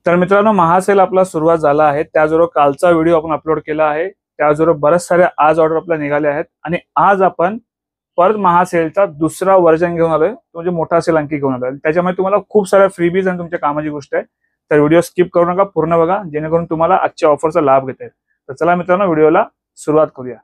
तर मित्रांनो, महासेल आपला सुरुवात झाला आहे। त्याचबरोबर कालचा व्हिडिओ आपण अपलोड केला आहे। त्याचबरोबर बरेच सारे आज ऑर्डर आपल्या निघाले आहेत आणि आज आपण परत महासेलचा दुसरा वर्जन घेऊन आलोय, म्हणजे मोठा सेल आणखी घेऊन आलोय। त्याच्यामुळे तुम्हाला खूप साऱ्या फ्रीबीज आणि तुमच्या कामाची गोष्ट आहे। तर व्हिडिओ स्किप करू नका, पूर्ण बघा जेणेकरून तुम्हाला आजच्या ऑफरचा लाभ घेता येईल। तर चला मित्रांनो, व्हिडिओला सुरुवात करूया।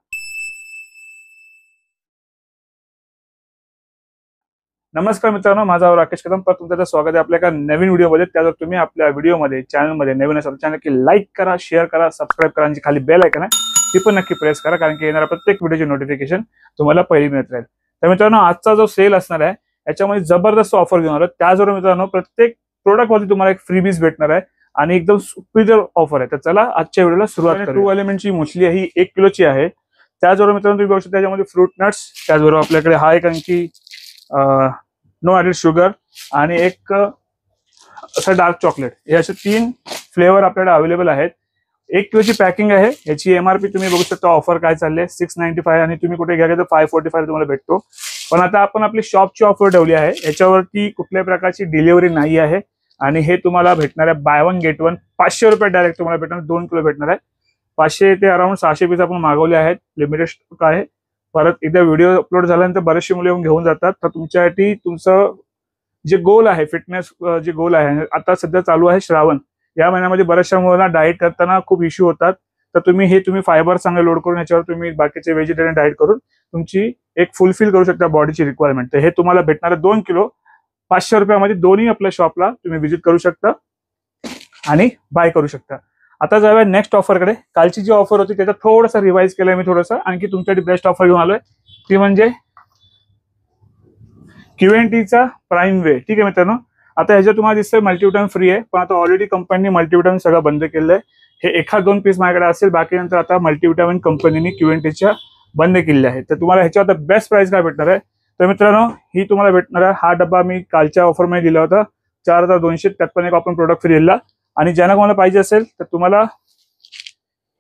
नमस्कार मित्रांनो, माझा राकेश कदम पर तुमचं स्वागत आहे आपल्या एका नवीन व्हिडिओमध्ये। त्यावर तुम्ही आपल्या व्हिडिओमध्ये चॅनलमध्ये नवीन असाल चॅनल की लाईक करा, शेअर करा, सबस्क्राईब करा आणि खाली बेल आयकॉन आहे ती पण नक्की प्रेस करा, कारण की येणाऱ्या प्रत्येक व्हिडिओची नोटिफिकेशन तुम्हाला पहिली मिळत राहील। तर मित्रांनो, आजचा जो सेल असणार आहे याच्यामध्ये जबरदस्त ऑफर घेऊन आलो। त्याचबरोबर मित्रांनो, प्रत्येक प्रोडक्ट मध्ये तुम्हाला एक फ्रीबीज भेटणार आहे आणि एकदम सुपीरियर ऑफर आहे। तर चला आजच्या व्हिडिओला सुरुवात करूया। 2 एलिमेंटची मुसली ही 1 किलोची आहे। त्याचबरोबर मित्रांनो, तुम्ही बघू शकता त्याच्यामध्ये फ्रूट नट्स, त्याचबरोबर आपल्याकडे हा एक आणखी नो ॲडेड शुगर आणि एक असं डार्क चॉकलेट, हे असे 3 फ्लेवर आपल्याकडे अवेलेबल आहेत। 1 किलोची पॅकिंग आहे। याची एमआरपी तुम्ही बघू शकता, ऑफर काय चालले 695 आणि तुम्ही कुठे घ्या तर 545 तुम्हाला भेटतो। पण आता आपण आपली शॉपची ऑफर ठेवली आहे, याच्यावरती कुठल्याही प्रकारची डिलिव्हरी नाही आहे आणि हे तुम्हाला भेटणार आहे बाय वन गेट वन। 500 रुपये डायरेक्ट तुम्हाला भेटणार, 2 किलो भेटणार आहे। 500 ते अराउंड 600 पीस आपण मागवले आहेत, लिमिटेड स्टॉक आहे। परत एकदा व्हिडिओ अपलोड झाल्यानंतर बरेचसे मुले येऊन घेऊन जातात। तर तुमच्यासाठी तुमचं जे गोल आहे, फिटनेस जे गोल आहे, आता सध्या चालू आहे श्रावण, या महिन्यामध्ये बऱ्याचशा मुलांना डाएट करताना खूप इश्यू होतात। तर तुम्ही फायबर चांगले लोड करून याच्यावर तुम्ही बाकीचे व्हेजिटेरियन डाएट करून तुमची एक फुलफिल करू शकता बॉडीची रिक्वायरमेंट। तर हे तुम्हाला भेटणार आहे 2 किलो 500 रुपयामध्ये। दोन्ही आपल्या शॉपला तुम्ही व्हिजिट करू शकता आणि बाय करू शकता। आता जाऊया नेक्स्ट ऑफरकडे। कालची जी ऑफर होती त्याचा थोडासा रिवाइज केलंय मी, थोडंसं आणखी तुमच्यासाठी बेस्ट ऑफर घेऊन आलोय, ती म्हणजे क्यूएनटीचा प्राईम वे। ठीक आहे मित्रांनो, आता ह्याच्यात तुम्हाला दिसतंय मल्टीविटामिन फ्री आहे, पण आता ऑलरेडी कंपनीने मल्टीविटामिन सगळं बंद केलं आहे। हे 1-2 पीस माझ्याकडे असेल, बाकी नंतर आता मल्टीविटामिन कंपनीने क्यूएनटीच्या बंद केले आहे। तर तुम्हाला ह्याच्यावर आता बेस्ट प्राइस काय भेटणार आहे, तर मित्रांनो ही तुम्हाला भेटणार आहे, हा डब्बा मी कालच्या ऑफरमध्ये दिला होता 4200, त्यात पण एक आपण प्रोडक्ट फ्री दिला। आणि ज्यांना कोणाला पाहिजे असेल तर तुम्हाला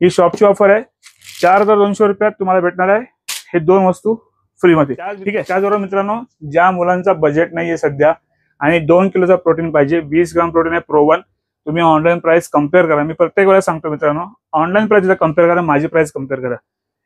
ही शॉपची ऑफर आहे, 4200 रुपयात तुम्हाला भेटणार आहे हे 2 वस्तू फ्रीमध्ये। ठीक आहे। त्याचबरोबर मित्रांनो, ज्या मुलांचा बजेट नाहीये सध्या आणि 2 किलोचा प्रोटीन पाहिजे, 20 ग्राम प्रोटीन आहे प्रो1, तुम्ही ऑनलाईन प्राइस कम्पेअर करा। मी प्रत्येक वेळेला सांगतो मित्रांनो, ऑनलाईन प्राइस कम्पेअर करा, माझी प्राइस कम्पेअर करा।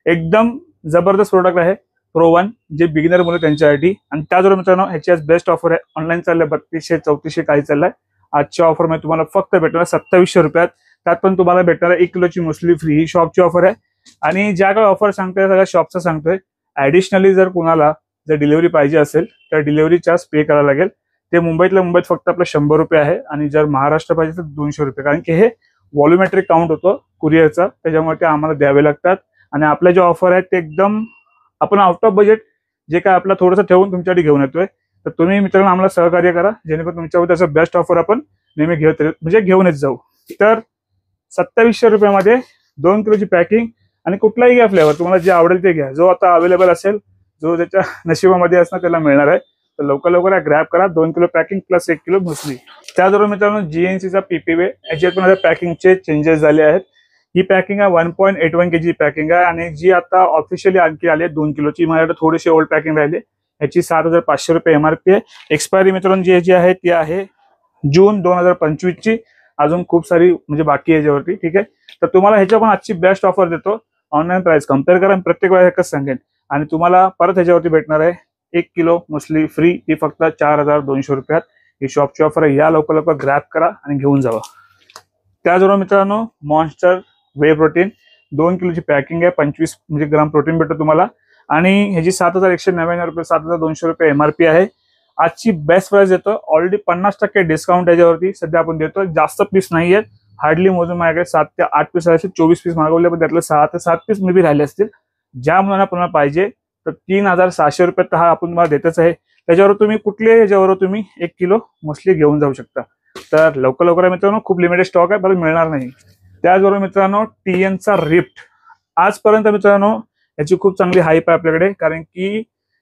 एकदम जबरदस्त प्रोडक्ट आहे प्रो1, जे बिगिनर मुलं त्यांच्यासाठी। आणि त्याचबरोबर मित्रांनो, ह्याची आज बेस्ट ऑफर आहे, ऑनलाईन चाललंय 3200 3400 काही चाललंय। आजच्या ऑफर मध्ये तुम्हाला फक्त भेटणार 2700 रुपयात, त्यात पण तुम्हाला भेटणार 1 किलोची मुसली फ्री। ही शॉपची ऑफर आहे आणि ज्या काही ऑफर सांगतोय सगळ्या शॉपचा सांगतोय। ऍडिशनली जर कुणाला डिलिव्हरी पाहिजे असेल तर डिलिव्हरी चार्ज पे करायला लागेल। ते मुंबईत फक्त आपलं 100 रुपये आहे आणि जर महाराष्ट्र पाहिजे तर 200 रुपये, कारण की हे व्हॉल्युमेट्रिक काउंट होतो कुरिअरचा, त्याच्यामुळे ते आम्हाला द्यावे लागतात। आणि आपल्या जे ऑफर आहेत ते एकदम आपण आउट ऑफ बजेट जे काय आपलं थोडंसं ठेवून तुमच्यासाठी घेऊन येतोय। तर तुम्ही मित्रांनो आम्हाला सहकार्य करा, जेणेकरून तुमच्यावर त्याचं बेस्ट ऑफर आपण नेहमी घेऊनच जाऊ। तर 2700 रुपयामध्ये 2 किलोची पॅकिंग आणि कुठलाही घ्या फ्लेवर, तुम्हाला जे आवडेल ते घ्या, जो आता अवेलेबल असेल, जो त्याच्या नशिबामध्ये असणार त्याला मिळणार आहे। तर लवकर ग्रॅब करा, 2 kilo packing plus 1 kilo muesli. त्याचबरोबर मित्रांनो, जीएनसीचा पीपीवे, याच्यात पण आता पॅकिंगचे चेंजेस झाले आहेत। ही पॅकिंग आहे 1.81 kg पॅकिंग आहे आणि जी आता ऑफिशियली आणखी आली आहे 2 किलोची। माझ्याकडे थोडेसे ओल्ड पॅकिंग राहिले, याची 7500 रुपये एमआरपी आहे। एक्सपायरी मित्रांनो जी आहे ती आहे जून 2025 ची, अजून खूप सारी म्हणजे बाकी आहे याच्यावरती। ठीक आहे। तर तुम्हाला ह्याच्या पण आजची बेस्ट ऑफर देतो, ऑनलाईन प्राइस कम्पेअर करा, प्रत्येक वेळेला एकच सांगेन। आणि तुम्हाला परत ह्याच्यावरती भेटणार आहे 1 किलो मुसली फ्री, ती फक्त 4200 रुपयात। ही शॉपची ऑफर आहे, या लवकर ग्रॅब करा आणि घेऊन जावा। त्याचबरोबर मित्रांनो, मॉन्स्टर वे प्रोटीन 2 किलोची पॅकिंग आहे, 25 ग्राम प्रोटीन भेटतं तुम्हाला आणि ह्याची 7199 रुपये, 7200 रुपये एमआरपी आहे। आजची बेस्ट प्राइस देतो, ऑलरेडी 50% डिस्काउंट याच्यावरती सध्या आपण देतो। जास्त पीस नाही आहेत, हार्डली मोजून माझ्याकडे 7 ते 8 पीस राहिले, 24 पीस मागवले, पण त्यातले 6 ते 7 पीस मे बी राहिले असतील। ज्या मुलांना पुन्हा पाहिजे तर 3600 रुपयात हा आपण तुम्हाला देतच आहे। त्याच्यावर तुम्ही कुठल्याही याच्यावर तुम्ही 1 किलो मुसली घेऊन जाऊ शकता। तर लवकर मित्रांनो, खूप लिमिटेड स्टॉक आहे, परत मिळणार नाही। त्याचबरोबर मित्रांनो, टीएनचा रिफ्ट आजपर्यंत मित्रांनो याची खूप चांगली हाईप आहे आपल्याकडे, कारण की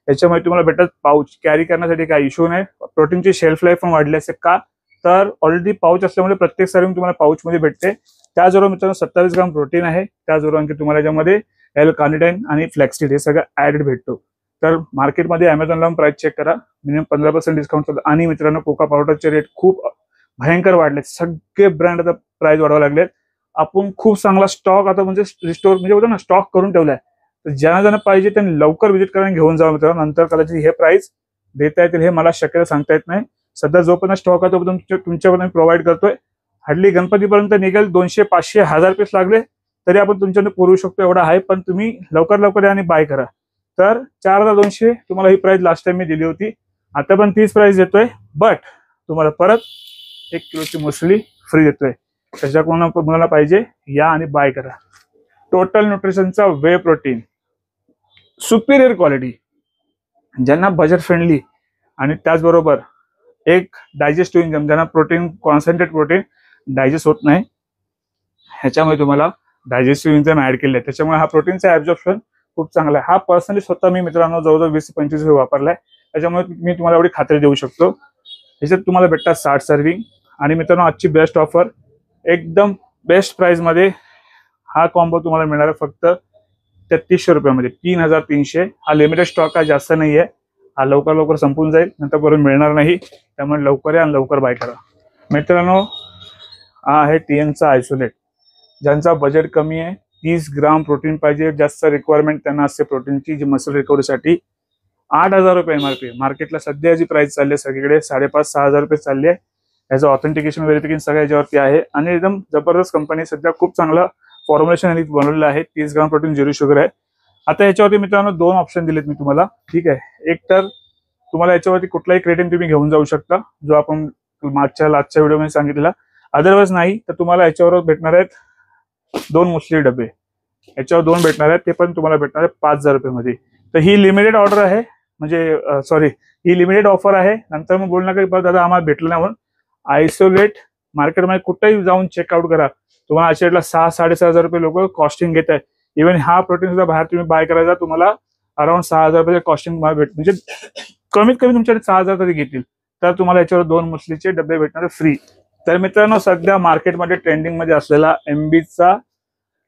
याच्यामध्ये तुम्हाला भेटत पाऊच कॅरी करण्यासाठी काही इश्यू नाही। प्रोटीनची शेल्फ लाईफ पण वाढली असते का, तर ऑलरेडी पाऊच असल्यामुळे प्रत्येक सर्विंग तुम्हाला पाऊच मध्ये भेटते। त्याचबरोबर मित्रांनो 27 ग्राम प्रोटीन आहे, त्याचबरोबर आणखी तुम्हाला याच्यामध्ये एल कार्निटाइन आणि फ्लॅक्सीड हे सगळं ऍडेड भेटतो। तर मार्केटमध्ये अमेझॉनला प्राइस चेक करा, मिनिमम 15% डिस्काउंट। आणि मित्रांनो, कोका पावडरचे रेट खूप भयंकर वाढलेत. सगळे ब्रँड आता प्राइस वाढवायला लागलेत. आपण खूप चांगला स्टॉक आता म्हणजे रिस्टोर म्हणजे बोलतो ना स्टॉक करून ठेवलाय. तर ज्यांना ज्यांना पाहिजे त्यांनी लवकर व्हिजिट करून घेऊन जावं मित्रांनो. नंतर कदाचित हे प्राइस देता येतील हे मला शक्यता सांगता येत नाही. सध्या जोपर्यंत स्टॉक आहे तोपर्यंत तुमच्यापर्यंत प्रोव्हाइड करतोय. हार्डली गणपतीपर्यंत निघेल. 200, 500, 1000 पीस लागले तरी आपण तुमच्याकडे पुरवू शकतो एवढा आहे. पण तुम्ही लवकर लवकर या आणि बाय करा. तर 4200 तुम्हाला ही प्राइस लास्ट टाइम मी दिली होती. आता पण तीच प्राइस देतोय. बट तुम्हाला परत 1 किलोची मुसली फ्री देतोय. त्याच्या कोणाला पाहिजे या आणि बाय करा. टोटल न्यूट्रिशनचा वे प्रोटीन सुपिरियर क्वालिटी, ज्यांना बजेट फ्रेंडली आणि त्याचबरोबर एक डायजेस्टिव्ह एन्झाइम, ज्यांना प्रोटीन कॉन्सन्ट्रेट प्रोटीन डायजेस्ट होत नाही, ह्याच्यामुळे तुम्हाला डायजेस्टिव्ह एन्झाइम ऍड केले. त्याच्यामुळे हा प्रोटीनचा ऍब्झॉर्प्शन खूप चांगला आहे. हा पर्सनली स्वतः मी मित्रांनो जवळजवळ 20 ते 25 वापरलाय. त्याच्यामुळे मी तुम्हाला एवढी खात्री देऊ शकतो. ह्याच्यात तुम्हाला भेटतात 60 सर्विंग. आणि मित्रांनो आजची बेस्ट ऑफर, एकदम बेस्ट प्राइस मध्ये हा कॉम्बो तुम्हाला मिळणार आहे फक्त 3300 रुपयामध्ये. 3300. हा लिमिटेड स्टॉक आहे, जास्त नाहीये. हा लवकर लवकर संपून जाईल, नंतर परत मिळणार नाही. त्यामुळे लवकर या आणि लवकर बाय करा मित्रांनो. हा आहे TNचा आयसोलेट. ज्यांचा बजेट कमी आहे, 30 ग्राम प्रोटीन पाहिजे, जास्त रिक्वायरमेंट त्यांना असते प्रोटीनची, जी मसल रिकव्हरीसाठी 8000 रुपये MRP. मार्केटला सध्या जी प्राइस चालली आहे सगळीकडे 5,500-6,000 रुपये चालली आहे. याचं ऑथेंटिकेशन व्हेरिफिकेशन सगळ्या याच्यावरती आहे. आणि एकदम जबरदस्त कंपनी सध्या खूप चांगलं फॉर्म्युलेशन बनवलेलं आहे. 30 ग्राम प्रोटीन, 0 शुगर आहे. आता याच्यावरती मित्रांनो 2 ऑप्शन दिलेत मी तुम्हाला. ठीक आहे, एक तर तुम्हाला याच्यावरती कुठलाही क्रिएटिन तुम्ही घेऊन जाऊ शकता, जो आपण मागच्या व्हिडिओमध्ये सांगितलेला. अदरवाइज नाही तर तुम्हाला याच्यावर भेटणार आहेत 2 मुसली डबे. याच्यावर 2 भेटणार आहेत, ते पण तुम्हाला भेटणार आहे 5000 रुपयामध्ये. तर ही लिमिटेड ऑर्डर आहे, म्हणजे सॉरी ही लिमिटेड ऑफर आहे. नंतर मग बोलणार की दादा आम्हाला भेटलं नाही म्हणून. आयसोलेट मार्केटमध्ये कुठेही जाऊन चेकआउट करा, तुम्हाला आयसोलेटला 6-6,500 रुपये लोक कॉस्टिंग घेत आहे. इव्हन हा प्रोटीन सुद्धा बाहेर तुम्ही बाय करायचा, तुम्हाला अराउंड 6,000 रुपये कॉस्टिंग भेट, म्हणजे कमीत कमी तुमच्याकडे 6,000 तरी घेतील. तर तुम्हाला याच्यावर 2 मुसलीचे डबे भेटणार फ्री. तर मित्रांनो सध्या मार्केटमध्ये ट्रेंडिंग मध्ये असलेला MBचा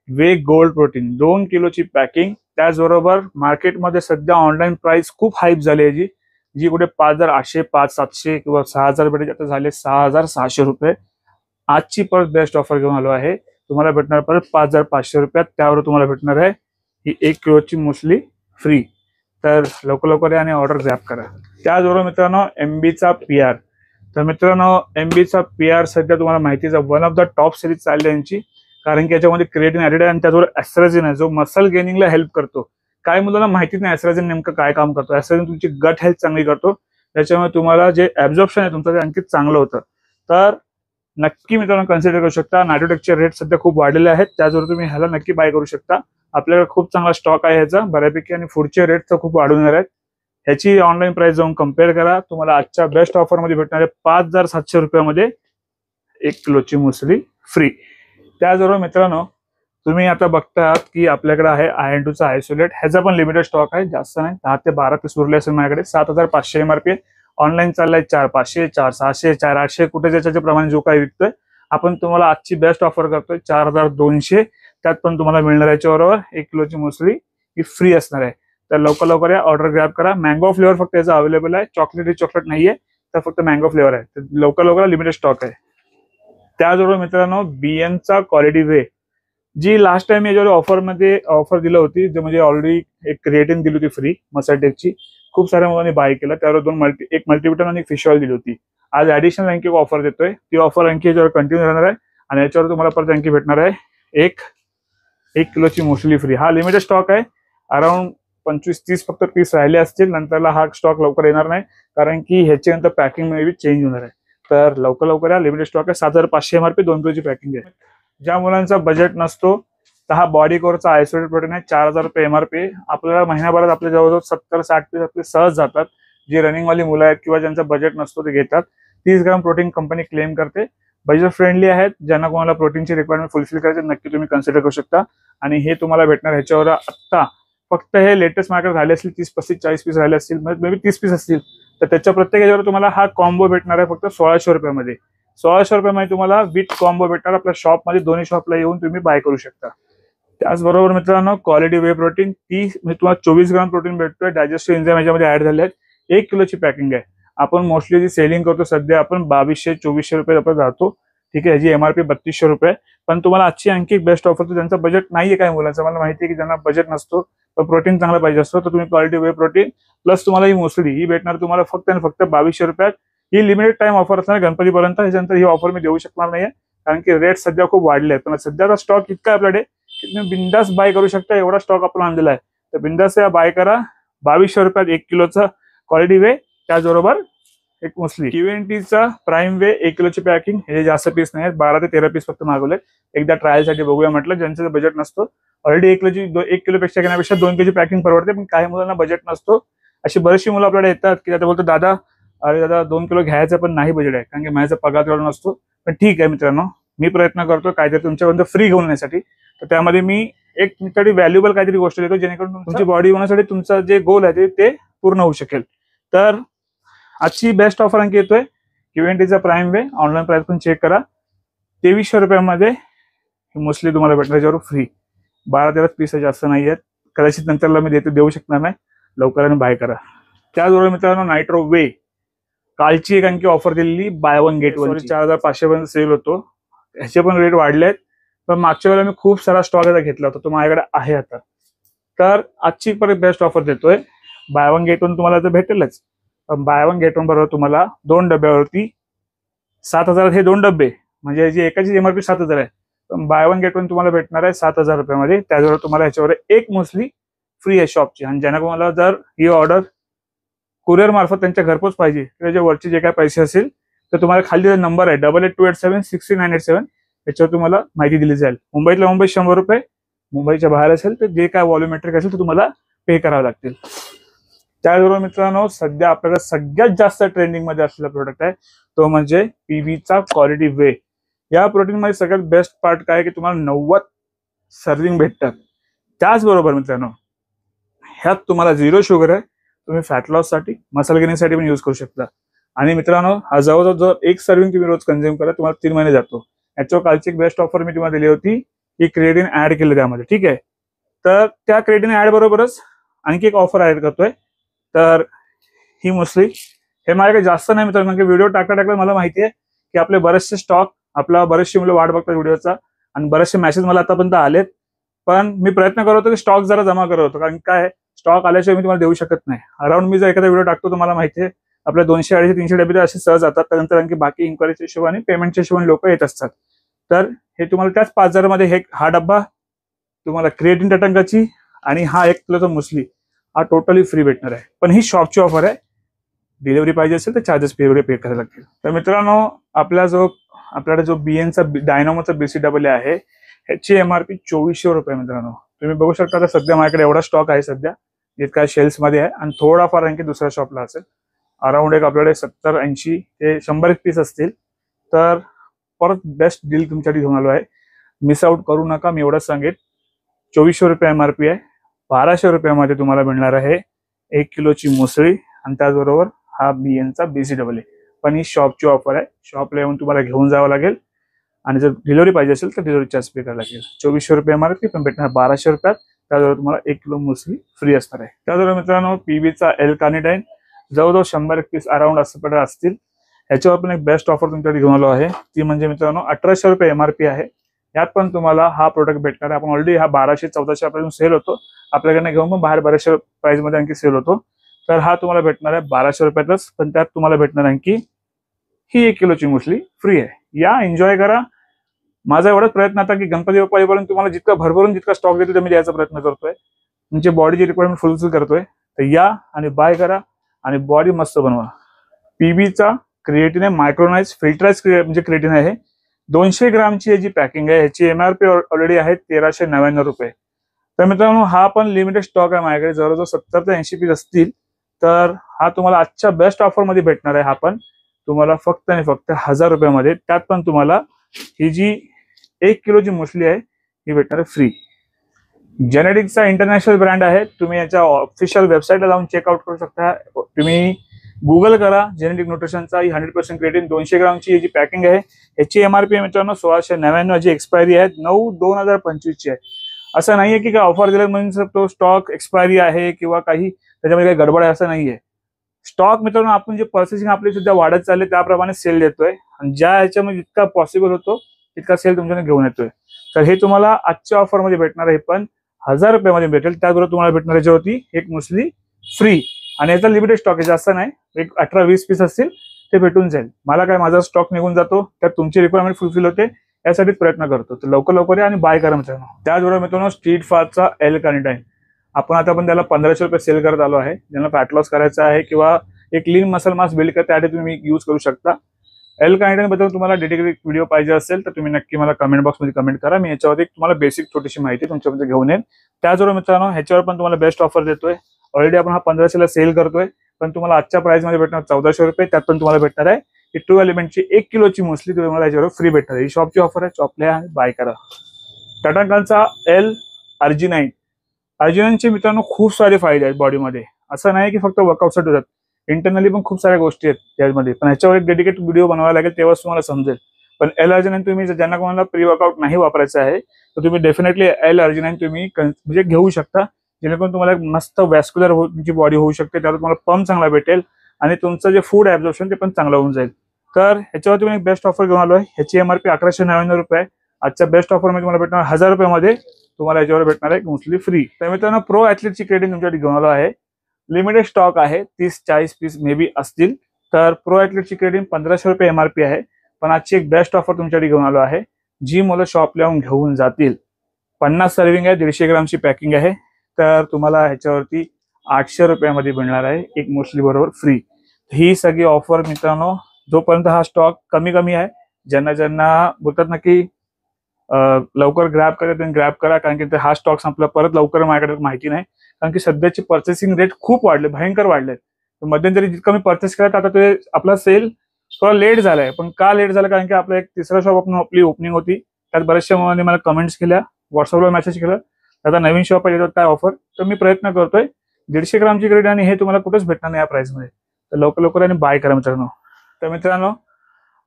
वे गोल्ड प्रोटीन 2 किलोची पॅकिंग. त्याचबरोबर मार्केटमध्ये सध्या ऑनलाईन प्राइस खूप हाईप झाली आहे, जी कुठे 5,800, 5,700 किंवा 6,000 रुपये, आता झाले 6,600 रुपये. आजची परत बेस्ट ऑफर घेऊन आलो आहे. तुम्हाला भेटणार परत 5,500 रुपयात. त्यावर तुम्हाला भेटणार आहे ही 1 किलोची मुसली फ्री. तर लवकर लवकर या आणि ऑर्डर ग्रॅब करा. त्याचबरोबर मित्रांनो MBचा PR. तर मित्रांनो MBचा PR सध्या तुम्हाला माहितीच आहे, one of the top series चालली यांची. कारण की याच्यामध्ये क्रिएटिन ऍडेड आहे आणि त्याचबरोबर ॲस्ट्राझिन आहे, जो मसल गेनिंगला हेल्प करतो. काय मुलांना माहितीच नाही ॲस्ट्राझिन नेमकं काय काम करतो. ॲस्ट्राझिन तुमची गट हेल्थ चांगली करतो, त्याच्यामुळे तुम्हाला जे ऍब्झॉर्प्शन आहे तुमचं ते आणखी चांगलं होतं. तर नक्की मित्रांनो कन्सिडर करू शकता. नायट्रोटेकचे रेट सध्या खूप वाढलेले आहेत, त्याचबरोबर तुम्ही ह्याला नक्की बाय करू शकता. आपल्याकडे खूप चांगला स्टॉक आहे ह्याचा बऱ्यापैकी, आणि पुढचे रेट तर खूप वाढवणार आहेत. ह्याची ऑनलाईन प्राइस जाऊन कम्पेअर करा. तुम्हाला आजच्या बेस्ट ऑफर मध्ये भेटणार आहे 5,700 रुपयामध्ये 1 किलोची मुसली फ्री. त्याचबरोबर मित्रांनो तुम्ही आता बघतात की आपल्याकडे आहे IN2चा आयसोलेट. ह्याचा पण लिमिटेड स्टॉक आहे, जास्त नाही, 10 ते 12 पीस उरले असेल माझ्याकडे. 7,500 MRP. ऑनलाईन चाललाय 4,500, 4,600, 4,800, कुठे ज्याच्या प्रमाणे जो काही विकतोय. आपण तुम्हाला आजची बेस्ट ऑफर करतोय 4,200. त्यात पण तुम्हाला मिळणार याच्याबरोबर 1 किलोची मुसली ही फ्री असणार आहे. तर लवकर लवकर या, ऑर्डर ग्रॅब करा. मँगो फ्लेवर फक्त याचा अवेलेबल आहे, चॉकलेट नाहीये, तर फक्त मँगो फ्लेवर आहे. तर लवकर लवकर लिमिटेड स्टॉक आहे. त्याचबरोबर मित्रांनो BNचा क्वालिटी वे, जी लास्ट टाइम याच्यावर ऑफर दिली होती, जे म्हणजे ऑलरेडी एक क्रिएटिन दिली होती फ्री मसाटेकची. खूप साऱ्या मुलांनी बाय केला. त्यावर एक मल्टीविटामिन आणि फिश ऑइल दिली होती. आज ऍडिशनल आणखी ऑफर देतोय. ती ऑफर आणखी याच्यावर कंटिन्यू राहणार आहे, आणि याच्यावर तुम्हाला परत आणखी भेटणार आहे 1 किलोची मुसली फ्री. हा लिमिटेड स्टॉक आहे, अराउंड 25-30 फक्त पीस राहिले असतील. नंतरला हा स्टॉक लवकर येणार नाही, कारण की ह्याची नंतर पॅकिंग मे बी चेंज होणार आहे. तर लवकर लवकर या, लिमिटेड स्टॉक आहे. 7,500 MRP, 2 किलोची पॅकिंग आहे. ज्या मुलांचा बजेट नसतो तर हा बॉडी कोरचा आयसोलेट प्रोटीन आहे, 4,000 रुपये MRP. आपल्याला महिन्याभरात आपल्या जवळजवळ 70-60 पीस आपले सहज जातात. जी रनिंगवाली मुलं आहेत किंवा ज्यांचा बजेट नसतो ते घेतात. 30 ग्राम प्रोटीन कंपनी क्लेम करते. बजेट फ्रेंडली आहेत. ज्यांना कोणाला प्रोटीनची रिक्वायरमेंट फुलफिल करायची नक्की तुम्ही कन्सिडर करू शकता. आणि हे तुम्हाला भेटणार ह्याच्यावर आत्ता फक्त हे लेटेस्ट मार्केट राहिले असतील 30, 35, 40 पीस राहिले असतील, मे बी 30 पीस असतील, तर त्याच्या प्रत्येक याच्यावर तुम्हाला हा कॉम्बो भेटणार आहे फक्त 1,600 रुपयामध्ये. 1,600 रुपयामध्ये तुम्हाला विथ कॉम्बो भेटणार. आपल्या शॉपमध्ये, दोन्ही शॉपला येऊन तुम्ही बाय करू शकता. त्याचबरोबर मित्रांनो क्वालिटी वे प्रोटीन, ती म्हणजे तुम्हाला 24 ग्राम प्रोटीन भेटतोय. डायजेस्टिव्ह एन्झाइम याच्यामध्ये ऍड झाले आहेत. 1 किलोची पॅकिंग आहे. आपण मोस्टली जी सेलिंग करतो सध्या आपण 2200-2400 रुपये आपण जातो, ठीक आहे। याची MRP 3200 रुपये। पण तुम्हाला आजची आणखी एक बेस्ट ऑफर, तर त्यांचं बजेट नाहीये काय मुलांचं, मला माहिती आहे की ज्यांना बजेट नसतो पण प्रोटीन चांगला पाहिजे असतो, तर तुम्ही क्वालिटी वे प्रोटीन प्लस तुम्हाला ही मोस्टली ही भेटणार तुम्हाला फक्त आणि फक्त 2200 रुपयात। ही लिमिटेड टाइम ऑफर असणार गणपतीपर्यंत, ह्याच्यानंतर ही ऑफर मी देऊ शकणार नाहीये कारण की रेट सध्या खूप वाढले आहेत। पण सध्याचा स्टॉक इतका आपल्याकडे की तुम्ही बिंदास बाय करू शकता, एवढा स्टॉक आपण आणलेला आहे। तर बिंदास या बाय करा। 2200 रुपयात 1 किलोचा क्वालिटी वे, त्याचबरोबर एक मोस्टली क्यूएनटीचा प्राईम वे 1 किलोची पॅकिंग। हे जास्त पीस नाही आहेत, 12 ते 13 पीस फक्त मागवले, एकदा ट्रायलसाठी बघूया म्हटलं। ज्यांचं बजेट नसतो ऑलरेडी 1 किलोपेक्षा घेण्यापेक्षा 2 किलोची पॅकिंग परवडते, पण काही मुलांना बजेट नसतो। अशी बरीचशी मुलं आपल्याकडे येतात की आता बोलतो दादा अरे दादा 2 किलो घ्यायचं पण नाही बजेट आहे, कारण की माझा पगार तेवढा नसतो। पण ठीक आहे मित्रांनो, मी प्रयत्न करतो काहीतरी तुमच्यापर्यंत फ्री घेऊन येण्यासाठी, तर त्यामध्ये मी एक तुमच्यासाठी व्हॅल्युएबल काहीतरी गोष्ट देतो जेणेकरून तुमची बॉडी होण्यासाठी तुमचा जे गोल आहे ते पूर्ण होऊ शकेल। तर आजची बेस्ट ऑफर आणखी येतोय क्यूएनटीचा प्राईम वे, ऑनलाईन प्राइस पण चेक करा। 2300 रुपयामध्ये मोस्टली तुम्हाला भेटणार, त्याच्यावर फ्री 12-13 पीस जास्त नाही आहेत, कदाचित नंतरला मी देऊ शकणार नाही, लवकराने बाय करा। त्याचबरोबर मित्रांनो नायट्रो वे कालची एक आणखी ऑफर दिलेली, बाय वन गेट वन, 4500 पर्यंत सेल होतो, ह्याचे पण रेट वाढले आहेत। पण मागच्या वेळेला मी खूप सारा स्टॉक याचा घेतला होता, तो माझ्याकडे आहे आता। तर आजची परत बेस्ट ऑफर देतोय, बाय वन गेट वन तुम्हाला तर भेटेलच, पण बाय वन गेट वन बरोबर तुम्हाला 2 डब्यावरती 7000 हे 2 डबे, म्हणजे याची एकाची MRP 7000 आहे, पण बाय वन गेट वन तुम्हाला भेटणार आहे 7000 रुपयामध्ये। त्याचबरोबर तुम्हाला ह्याच्यावर एक मोस्टली फ्री आहे शॉपची, आणि ज्यांना तुम्हाला जर ही ऑर्डर कुरिअर मार्फत त्यांच्या घरपोच पाहिजे, त्याच्या वरचे जे काय पैसे असेल तर तुम्हाला खाली नंबर आहे 8828760987, याच्यावर तुम्हाला माहिती दिली जाईल। मुंबईतल्या मुंबईत 100 रुपये, मुंबईच्या बाहेर असेल तर जे काय व्हॉल्युमेट्रिक असेल तर तुम्हाला पे करावे लागतील। त्याचबरोबर मित्रांनो सध्या आपल्याला सगळ्यात जास्त ट्रेंडिंग मध्ये असलेला प्रोडक्ट आहे तो म्हणजे पीबीचा क्वालिटी वे। या प्रोटीन मध्ये सगळ्यात बेस्ट पार्ट काय की तुम्हाला 90 सर्विंग भेटतात। त्याचबरोबर मित्रांनो ह्यात तुम्हाला 0 शुगर आहे, तुम्ही फॅट लॉस साठी मसल गेनिंगसाठी पण यूज करू शकता। आणि मित्रांनो हा जवळजवळ जर एक सर्विंग तुम्ही रोज कंझ्युम करा तुम्हाला 3 महिने जातो। याच्यावर कालची एक बेस्ट ऑफर मी तुम्हाला दिली होती की क्रिएटिन ऍड केलं त्यामध्ये, ठीक आहे। तर त्या क्रिएटिन ऍड बरोबरच आणखी एक ऑफर ऍड करतोय, तर ही मोस्टली हे माझ्याकडे जास्त नाही मित्रांनो, की व्हिडिओ टाकता मला माहिती आहे की आपले बरेचसे स्टॉक, आपला बरेचशी मुलं वाट बघतात व्हिडिओचा, आणि बरेचसे मेसेज मला आतापर्यंत आलेत, पण मी प्रयत्न करत होतो की स्टॉक जरा जमा करत होतो, कारण काय स्टॉक आल्याशिवाय मी तुम्हाला देऊ शकत नाही। अराउंड मी जर एखादा व्हिडिओ टाकतो तुम्हाला माहिती आहे आपल्या 200, 250, 300 डबे असे सहज जातात, त्यानंतर आणखी बाकी इन्क्वायरीच्या हिशोबाने पेमेंटच्या हिशोबाने लोक येत असतात। तर हे तुम्हाला त्याच 5000 मध्ये हा डब्बा तुम्हाला क्रिएटिन टटंकाची आणि हा 1 किलोचा मुसली हा टोटली फ्री भेटणार आहे। पण ही शॉपची ऑफर आहे, डिलिव्हरी पाहिजे असेल तर चार्जेस पे करायला लागतील। तर मित्रांनो आपल्याकडे जो बीएनचा डायनामोचा BCAA आहे ह्याची MRP 2400 रुपये मित्रांनो। तुम्ही बघू शकता आता सध्या माझ्याकडे एवढा स्टॉक आहे सध्या, जितका शेल्स मध्ये आहे, आणि थोडाफार आणखी दुसऱ्या शॉपला असेल। अराउंड एक आपल्याकडे 70-80 ते 100 पीस असतील। तर परत बेस्ट डील तुमच्यासाठी घेऊन आलो आहे, मिस आउट करू नका, मी एवढंच सांगेन। 2400 रुपये MRP आहे, 1200 रुपयामध्ये तुम्हाला मिळणार आहे 1 किलोची मुसळी, आणि त्याचबरोबर हा बीएनचा BCAA। पण ही शॉपची ऑफर आहे, शॉपला येऊन तुम्हाला घेऊन जावं लागेल, आणि जर डिलिव्हरी पाहिजे असेल तर डिलिव्हरी चार्ज पे करायला लागेल। 2400 रुपये MRP पण भेटणार 1200 रुपयात, त्याचबरोबर तुम्हाला 1 किलो मुसली फ्री असणार आहे। त्याचबरोबर मित्रांनो पीबीचा L-कार्निटाइन जवळजवळ 100 पीस अराउंड असतील, ह्याच्यावर पण एक बेस्ट ऑफर तुमच्याकडे घेऊन आलो आहे, ती म्हणजे मित्रांनो 1800 रुपये MRP आहे। यात पण तुम्हाला हा प्रोडक्ट भेटणार आहे। आपण ऑलरेडी हा 1200-1400 आपल्याकडून सेल होतो, आपल्याकडनं घेऊन पण बाहेर बऱ्याचशा प्राइस मध्ये आणखी सेल होतो। तर हा तुम्हाला भेटणार आहे 1200 रुपयातच, पण त्यात तुम्हाला भेटणार आणखी ही 1 किलोची मुसली फ्री आहे। या एन्जॉय करा। माझा एवढाच प्रयत्न आता की गणपती बाप्पा येईपर्यंत तुम्हाला जितका भरभरून जितका स्टॉक देतो ते मी द्यायचा प्रयत्न करतोय, तुमची बॉडीची रिक्वायरमेंट फुलफिल करतोय। तर या आणि बाय करा आणि बॉडी मस्त बनवा। पीबीचा क्रिएटिन आहे, मायक्रोनाइज फिल्टराइज म्हणजे क्रिएटिन आहे, 200 ग्रामची याची पॅकिंग आहे, ह्याची MRP ऑलरेडी आहे 1399 रुपये। तर मित्रांनो हा पण लिमिटेड स्टॉक आहे माझ्याकडे, जवळजवळ 70 ते 80 पीस असतील। तर हा तुम्हाला आजच्या बेस्ट ऑफर मध्ये भेटणार आहे, हा पण तुम्हाला फक्त आणि फक्त 1000 रुपयामध्ये। त्यात पण तुम्हाला ही जी 1 किलोची मुसली आहे ही भेटणार आहे फ्री। जेनेटिक्सचा इंटरनॅशनल ब्रँड आहे, तुम्ही याच्या ऑफिशियल वेबसाईटला जाऊन चेकआउट करू शकता। तुम्ही गुगल करा जेनेटिक न्यूट्रिशनचा, ही 100% क्रिएटिन 200 ग्रामची याची पॅकिंग आहे। याची MRP मित्रांनो 1699, जी एक्सपायरी आहे 9/2025 ची आहे। असं नाहीये की काय ऑफर दिलं म्हणजे तो स्टॉक एक्सपायरी आहे किंवा काही त्याच्यामध्ये काही गडबड आहे, असं नाहीये। स्टॉक मित्रांनो आपण जे प्रोसेसिंग आपली सुद्धा वाढत चालले त्याप्रमाणे सेल देतोय आणि ज्या ह्याच्यामध्ये जितका पॉसिबल होतो तितका सेल तुमच्याकडे घेऊन येतोय. तर हे तुम्हाला आजच्या ऑफर मध्ये भेटणार आहे, पण 1000 रुपयामध्ये भेटेल. त्याचबरोबर तुम्हाला भेटणार याच्यावरती एक मुसली फ्री आणि याचा लिमिटेड स्टॉक आहे, जास्त नाही, एक 18-20 पीस असतील ते भेटून जाईल. मला काय माझा स्टॉक निघून जातो त्यात तुमची रिक्वायरमेंट फुलफिल होते यासाठीच प्रयत्न करतो. तर लवकर लवकर या आणि बाय करा मित्रांनो. त्याचबरोबर मित्रांनो स्ट्रीट फास्टचा एल कार्निटाइन आपण त्याला 1500 रुपये सेल करत आलो आहे. ज्यांना फॅट लॉस करायचा आहे किंवा एक लीन मसल मास बिल्ड करता त्यासाठी तुम्ही यूज करू शकता. एल कार्निटाइन बद्दल तुम्हाला डेडिकेटेड व्हिडिओ पाहिजे असेल तर तुम्ही नक्की मला कमेंट बॉक्समध्ये कमेंट करा. मी याच्यावरती तुम्हाला बेसिक छोटीशी माहिती तुमच्यामध्ये घेऊन येईल. त्याचबरोबर मित्रांनो ह्याच्यावर पण तुम्हाला बेस्ट ऑफर देतोय. ऑलरेडी आपण हा 1500 ला सेल करतोय, पण तुम्हाला आजच्या प्राइस मध्ये भेटणार 1400 रुपये. त्यात पण तुम्हाला भेटणार आहे की 2 एलिमेंटची 1 किलोची मोस्टली तुम्हाला याच्यावर फ्री भेटणार आहे. ही शॉपची ऑफर आहे, शॉपला बाय करा. टाटांकांचा एल अर्जिनाइन. अर्जिनाइनचे मित्रांनो खूप सारे फायदे आहेत बॉडीमध्ये. असं नाही की फक्त वर्कआउटसाठी होतात, इंटरनली पण खूप साऱ्या गोष्टी आहेत त्यामध्ये. पण ह्याच्यावर एक डेडिकेट व्हिडिओ बनवावा लागेल तेव्हाच तुम्हाला समजेल. पण एल अर्जिनाइन तुम्ही ज्यांना कोणाला प्री वर्कआउट नाही वापरायचं आहे तर तुम्ही डेफिनेटली एल अर्जिनाइन तुम्ही म्हणजे घेऊ शकता, जेणेकरून तुम्हाला एक मस्त वॅस्क्युलर तुमची बॉडी होऊ शकते. त्यावर तुम्हाला पंप चांगला भेटेल आणि तुमचं जे फूड ऍब्झॉर्प्शन ते पण चांगलं होऊन जाईल. तर ह्याच्यावर तुम्ही एक बेस्ट ऑफर घेऊन आलोय. ह्याची एमआरपी 1199 रुपये. आजच्या बेस्ट ऑफर मध्ये तुम्हाला भेटणार 1000 रुपयामध्ये तुम्हाला याच्यावर भेटणार आहे मुसली फ्री. तर मित्रांनो प्रो ॲथलीटची क्रेडिट तुमच्यासाठी घेऊन आलो आहे. लिमिटेड स्टॉक आहे, 30-40 पीस मे बी असतील. तर प्रो ॲथलीटची क्रेडिट 1500 रुपये एमआरपी आहे. पण आजची एक बेस्ट ऑफर तुमच्यासाठी घेऊन आलो आहे, जी मुलं शॉपला येऊन घेऊन जातील. 50 सर्विंग आहे, 150 ग्रामची पॅकिंग आहे. तर तुम्हाला ह्याच्यावरती 800 रुपयामध्ये मिळणार आहे एक मुसली बरोबर फ्री. ही सगळी ऑफर मित्रांनो जोपर्यंत हा स्टॉक कमी आहे, ज्यांना बोलतात ना की लवकर ग्रॅब करा त्यांनी ग्रॅब करा, कारण की हा स्टॉक संपला परत लवकर माझ्याकडे माहिती नाही. कारण की सध्याचे पर्चेसिंग रेट खूप वाढले, भयंकर वाढले. मध्यंतरी जितकं मी पर्चेस केलं आता ते आपला सेल थोडा लेट झालाय. पण का लेट झाला, कारण की आपला एक तिसरा शॉप आपली ओपनिंग होती. त्यात बऱ्याचशा मुलांनी मला कमेंट्स केल्या, व्हॉट्सअपला मेसेज केलं आता नवीन शॉप आहे काय ऑफर. तर मी प्रयत्न करतोय. 150 ग्रामची क्रेडिट आणि हे तुम्हाला कुठेच भेटणार नाही या प्राइस मध्ये. तर लवकर लवकर आणि बाय करा मित्रांनो. तर मित्रांनो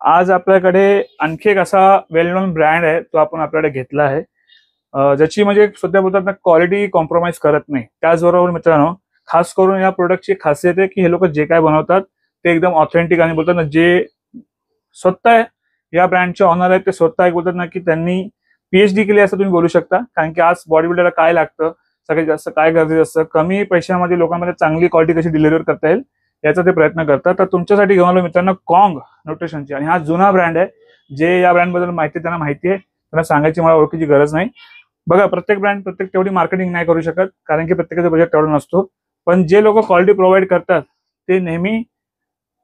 आज आपल्याकडे आणखी एक असा वेल नोन ब्रँड आहे, तो आपण आपल्याकडे घेतला आहे, ज्याची म्हणजे सध्या बोलतात ना क्वालिटी कॉम्प्रोमाइज करत नाही. त्याचबरोबर मित्रांनो खास करून या प्रोडक्टची खासियत आहे की हे लोक जे काय बनवतात ते एकदम ऑथेंटिक आणि बोलतात ना जे स्वतः या ब्रँडचे ऑनर आहेत ते स्वतः एक बोलतात ना की त्यांनी पीएचडी केली असं तुम्ही बोलू शकता. कारण की आज बॉडी बिल्डरला काय लागतं, सगळ्यात जास्त काय गरजेचं असतं, कमी पैशामध्ये लोकांमध्ये चांगली क्वालिटी कशी डिलिव्हर करता येईल याचा ते प्रयत्न करतात. तर तुमच्यासाठी घेऊन आलो मित्रांनो कॉंग न्यूट्रिशनची. आणि हा जुना ब्रँड आहे, जे या ब्रँड बद्दल माहिती त्यांना माहिती आहे, त्यांना सांगायची मला ओळखीची गरज नाही. बघा प्रत्येक ब्रँड तेवढी मार्केटिंग नाही करू शकत, कारण की प्रत्येकाचं बजेट तेवढं नसतो. पण जे लोक क्वालिटी प्रोव्हाइड करतात ते नेहमी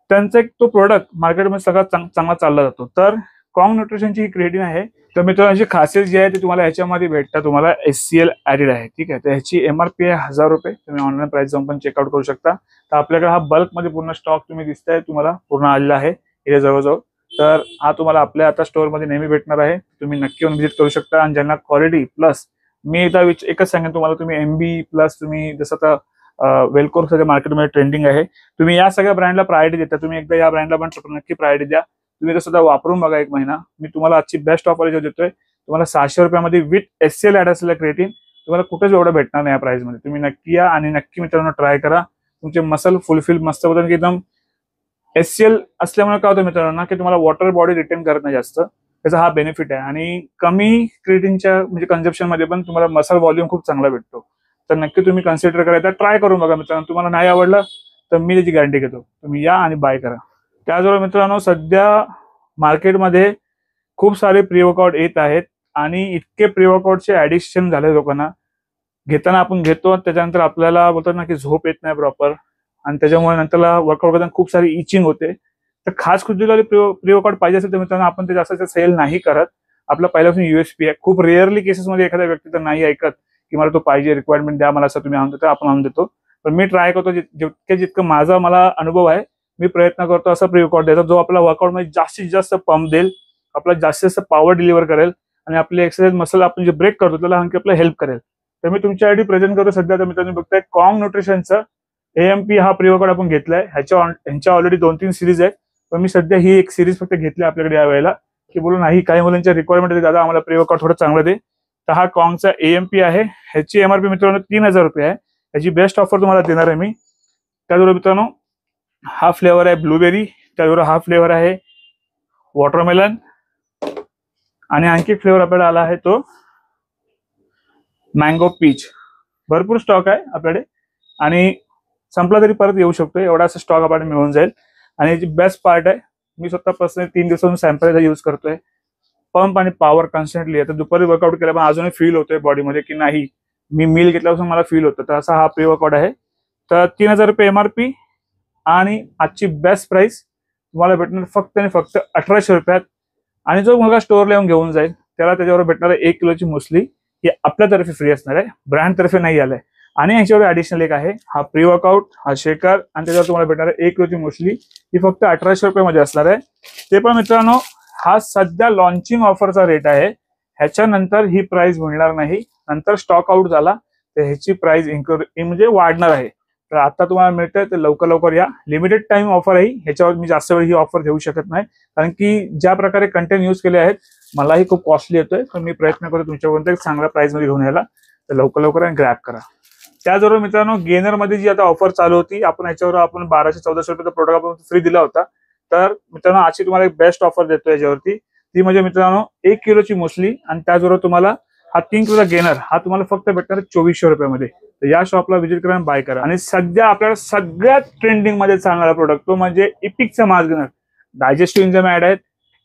त्यांचा एक तो प्रोडक्ट मार्केटमध्ये सगळ्यात चांगला चालला जातो. तर कॉंग न्यूट्रिशनची ही क्रेडिट आहे. तर मित्रांची खासियत जी आहे ती तुम्हाला ह्याच्यामध्ये भेटतात, तुम्हाला HCl ऍडेड आहे. ठीक आहे, तर ह्याची एमआरपी आहे 1000 रुपये. तुम्ही ऑनलाईन प्राइस जाऊन पण चेकआउट करू शकता. तर आपल्याकडे हा बल्कमध्ये पूर्ण स्टॉक तुम्ही दिसताय तुम्हाला पूर्ण आलेला आहे इथे जवळजवळ. तर हा तुम्हाला आपल्या आता स्टोअरमध्ये नेहमी भेटणार आहे. तुम्ही नक्की येऊन व्हिजिट करू शकता. आणि ज्यांना क्वालिटी प्लस मी आता एकच सांगेन तुम्हाला, तुम्ही MB प्लस तुम्ही जसं आता वेलकोर सगळ्या मार्केटमध्ये ट्रेंडिंग आहे, तुम्ही या सगळ्या ब्रँडला प्रायोरिटी देता. तुम्ही एकदा या ब्रँडला पण नक्की प्रायोरिटी द्या. तुम्ही ते सुद्धा वापरून बघा 1 महिना. मी तुम्हाला आजची बेस्ट ऑफर जो देतोय, तुम्हाला 600 रुपयामध्ये विथ HCl ऍड असलेला क्रिएटिन तुम्हाला कुठेच एवढं भेटणार नाही या प्राइस मध्ये. तुम्ही नक्की या आणि नक्की मित्रांनो ट्राय करा. तुमचे मसल फुलफिल मस्त होतं की एकदम. HCl असल्यामुळे काय होतं मित्रांनो की तुम्हाला वॉटर बॉडी रिटेन करत नाही जास्त, त्याचा हा बेनिफिट आहे. आणि कमी क्रिएटिनच्या म्हणजे कन्झप्शन मध्ये पण तुम्हाला मसल व्हॉल्यूम खूप चांगला भेटतो. तर नक्की तुम्ही कन्सिडर करायचा, ट्राय करून बघा मित्रांनो. तुम्हाला नाही आवडलं तर मी त्याची गॅरंटी घेतो, तुम्ही या आणि बाय करा. त्याचबरोबर मित्रांनो सध्या मार्केटमध्ये खूप सारे प्री वर्कआउट येत आहेत आणि इतके प्री वर्कआउटचे ऍडिक्शन झाले लोकांना. घेताना आपण घेतो, त्याच्यानंतर आपल्याला बोलतात ना की झोप येत नाही प्रॉपर, आणि त्याच्यामुळे नंतरला वर्कआउट करताना खूप सारी इचिंग होते. तर खास कुठली प्री वर्कआउट पाहिजे असेल तर मित्रांनो आपण ते जास्त सेल नाही करत. आपला पहिल्यापासून USP आहे. खूप रेअरली केसेसमध्ये एखाद्या व्यक्ती तर नाही ऐकत की मला तो पाहिजे, रिक्वायरमेंट द्या मला, असं तुम्ही आणून देता, आपण आणून देतो. पण मी ट्राय करतो जितकं माझा मला अनुभव आहे, मी प्रयत्न करतो असा प्री वर्कआउट द्यायचा जो आपला वर्कआउटमध्ये जास्तीत जास्त पंप देईल, आपला जास्तीत जास्त पॉवर डिलिव्हर करेल आणि आपली एक्सरसाइज मसल आपण जे ब्रेक करतो त्याला आणखी आपल्याला हेल्प करेल. तर मी तुमच्यासाठी प्रेझेंट करतो सध्या. तर मित्रांनो बघताय कॉंग न्यूट्रिशनचं AMP हा प्री वर्कआउट आपण घेतलाय. ह्यांच्या ऑलरेडी 2-3 सिरीज आहेत, पण मी सध्या ही एक सिरीज फक्त घेतली आपल्याकडे या वेळेला, की बोलून नाही काही मुलांच्या रिक्वायरमेंट आहे दादा आम्हाला प्री वर्कआउट थोडं चांगलं दे. तर हा कॉंगचा AMP आहे. ह्याची एमआरपी मित्रांनो 3000 रुपये आहे. ह्याची बेस्ट ऑफर तुम्हाला देणार आहे मी. त्याचबरोबर मित्रांनो हा फ्लेवर आहे ब्लूबेरी, त्याचबरोबर हा फ्लेवर आहे वॉटरमेलन, आणि आणखी फ्लेवर आपल्याला आला आहे तो मँगो पीच. भरपूर स्टॉक आहे आपल्याकडे आणि संपला तरी परत येऊ शकतो, एवढा असा स्टॉक आपल्याला मिळून जाईल. आणि याची बेस्ट पार्ट आहे, मी स्वतः पर्सनली 3 दिवसांपासून सॅम्पल यूज करतोय. पंप आणि पॉवर कॉन्स्टंटली आहे. तर दुपारी वर्कआउट केला पण अजूनही फील होतोय बॉडीमध्ये की नाही, मी मील घेतल्यापासून मला फील होतं. तर असा हा प्री वर्कआउट आहे. तर 3000 रुपये MRP आणि आजची बेस्ट प्राइस तुम्हाला भेटणार फक्त आणि फक्त 1800 रुपयात. आणि जो मुलगा स्टोअरला येऊन घेऊन जाईल त्याला त्याच्यावर भेटणार 1 किलोची मुसली, ही आपल्यातर्फे फ्री असणार आहे, ब्रँडतर्फे नाही आलाय. आणि याच्यावर ऍडिशनल एक आहे हा प्री वर्कआउट, हा शेकर, आणि त्याच्यावर तुम्हाला भेटणार 1 किलोची मुसली, ही फक्त 1800 रुपये मध्ये असणार आहे. ते पण मित्रांनो हा सध्या लॉन्चिंग ऑफरचा रेट आहे, ह्याच्यानंतर ही प्राइस मिळणार नाही. नंतर स्टॉक आउट झाला तर ह्याची प्राइस म्हणजे वाढणार आहे. तर आता तुम्हाला मिळतंय तर लवकर लवकर या. लिमिटेड टाइम ऑफर आहे, ह्याच्यावर मी जास्त वेळ ही ऑफर देऊ शकत नाही, कारण की ज्या प्रकारे कंटेंट यूज केले आहेत मलाही खूप कॉस्टली येतोय. पण मी प्रयत्न करतो तुमच्यापर्यंत एक चांगल्या प्राइस मध्ये घेऊन यायला. तर लवकर लवकर ग्रॅब करा. त्याचबरोबर मित्रांनो गेनर मध्ये जी आता ऑफर चालू होती, आपण याच्यावर 1200-1400 रुपयाचा प्रोडक्ट आपण फ्री दिला होता. तर मित्रांनो आजची तुम्हाला एक बेस्ट ऑफर देतो याच्यावरती. ती म्हणजे मित्रांनो 1 किलोची मुसली आणि त्याचबरोबर तुम्हाला हा 3 किलोचा गेनर हा तुम्हाला फक्त भेटणार 2400 रुपयामध्ये. तर या शॉपला व्हिजिट करा, बाय करा. आणि सध्या आपल्याला सगळ्यात ट्रेंडिंग मध्ये चालणारा प्रोडक्ट तो म्हणजे इपिकचा mass gainer. Digestive enzyme add आहेत,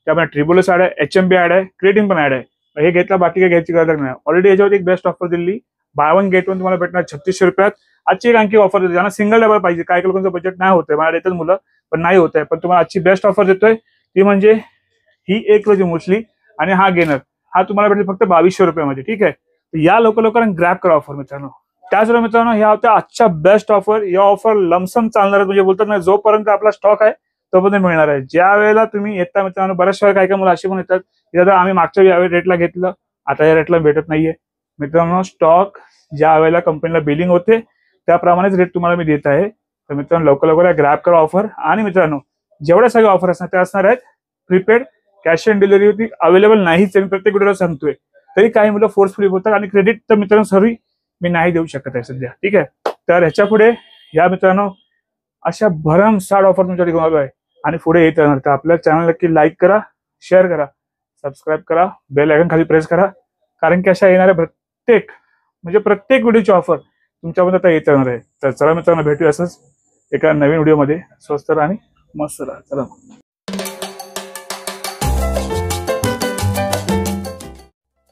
त्यामध्ये ट्रिबुलस ऍड आहे, HMB ऍड आहे, क्रिएटिन पण ऍड आहे. हे घेतला बाकी काही घ्यायची गरज नाही. ऑलरेडी याच्यावर एक बेस्ट ऑफर दिली, बाय वन गेट वन तुम्हाला भेटणार 3600 रुपयात. आजची एक आणखी ऑफर देतो, ज्यांना सिंगल डबल पाहिजे, काही लोकांचं बजेट नाही होतंय, मला येतात मुलं पण नाही होत आहे, पण तुम्हाला आजची बेस्ट ऑफर देतोय ती म्हणजे ही 1 किलोची मुसली आणि हा गेनर हा तुम्हाला भेटेल फक्त 2200 रुपयामध्ये. ठीक आहे, तर या लवकर ग्रॅब करा ऑफर मित्रांनो. त्याचबरोबर मित्रांनो ह्या होत्या आजच्या बेस्ट ऑफर. या ऑफर लमसम चालणार आहे, म्हणजे बोलतात ना जोपर्यंत आपला स्टॉक आहे तोपर्यंत मिळणार आहे. ज्या वेळेला तुम्ही येता मित्रांनो, बऱ्याचशा वेळा काही मुलं अशी पण येतात की दादा आम्ही मागच्या रेटला घेतलं, आता या रेटला भेटत नाहीये. मित्रांनो स्टॉक ज्या वेळेला कंपनीला बिलिंग होते त्याप्रमाणेच रेट तुम्हाला मी देत आहे. तर मित्रांनो लवकर लवकर ग्रॅब करा ऑफर. आणि मित्रांनो जेवढ्या सगळ्या ऑफर असणार त्या असणार आहेत prepaid, cash on delivery available नाहीच, मी प्रत्येक व्हिडिओला सांगतोय. तरी काही मुलं फोर्सफुली बोलतात आणि क्रेडिट तर मित्रांनो सॉरी मी नाही देऊ शकत आहे सध्या. ठीक आहे, तर ह्याच्या पुढे या मित्रांनो अशा भरमसाठ ऑफर तुमच्याकडे घेऊन आलो आहे आणि पुढे येत राहणार. तर आपल्या चॅनल नक्की लाईक करा, शेअर करा, सबस्क्राईब करा, बेल आयकॉन खाली प्रेस करा, कारण की अशा येणाऱ्या प्रत्येक व्हिडिओची ऑफर तुमच्यामध्ये आता येत राहणार आहे. तर चला मित्रांनो भेटूया असंच एका नवीन व्हिडिओमध्ये. स्वस्त राहा आणि मस्त राहा. चला.